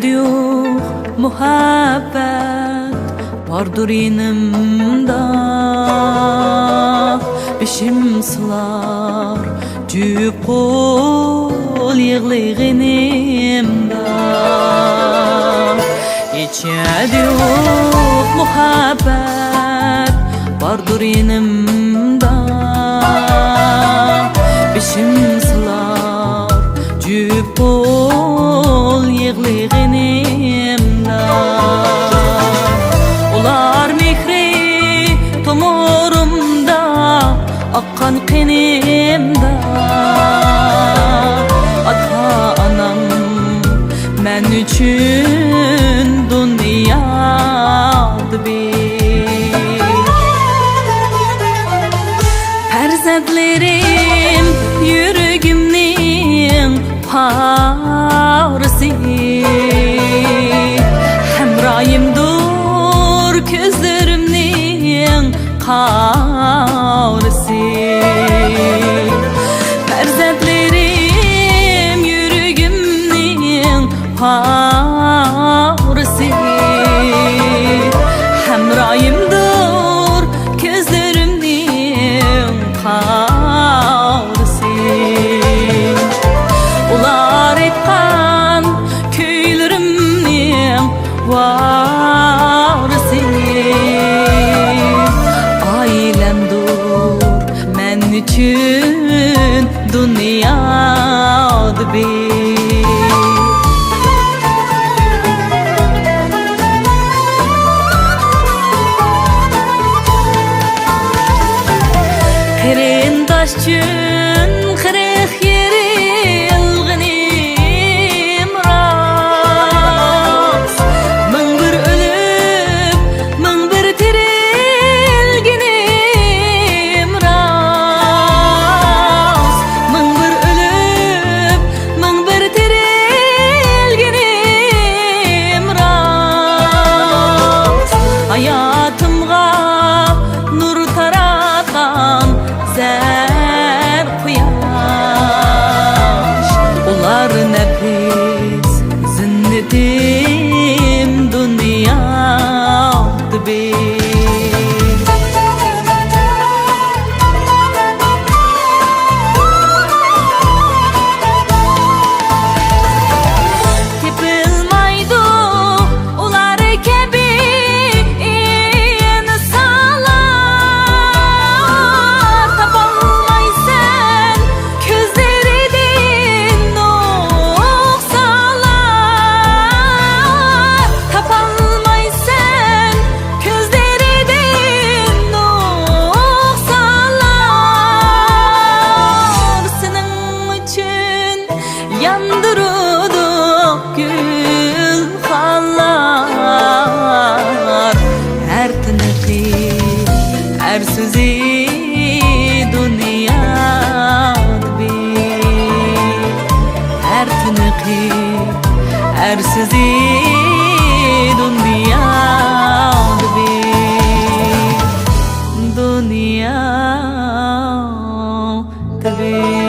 diyor muhabbet vardır yanımda, Bişim sılar cüp kol yığılığınımda. Diyor muhabbet vardır yanımda, Bişim sılar cüp kol yığılığınımda. Ular mehri tomurumda, akkan kanımda. Ata-anam men üçün dünyadı bir. Perzendlerim yüreğimnin parisi, hemrayimdur gözlerimnin karisi. Perzendlerim yüreğimnin parisi, hemrayimdur gözlerimnin karisi. Ular etkan köylerimnin varisi, ailemdur men üçün dünyada bir. Kırındaşçın kırık yeri yılgınım ras, mın bir ölüp mın bir tirilginim ras, mın bir ölüp mın bir tirilginim ras. Hayatımga nur taratan zər quyaş, ular nefis zinnetim dünyada bir. Tepilmaydı ular kebi insanlar, tapalmaysan gözleridin noksalar, tapalmaysan gözleridin noksalar. Senin için yandırdık gül hallar, her tınıkı her sözü dünyada bir. Her tınıkı her sözü dünyada bir. Dünyada bir.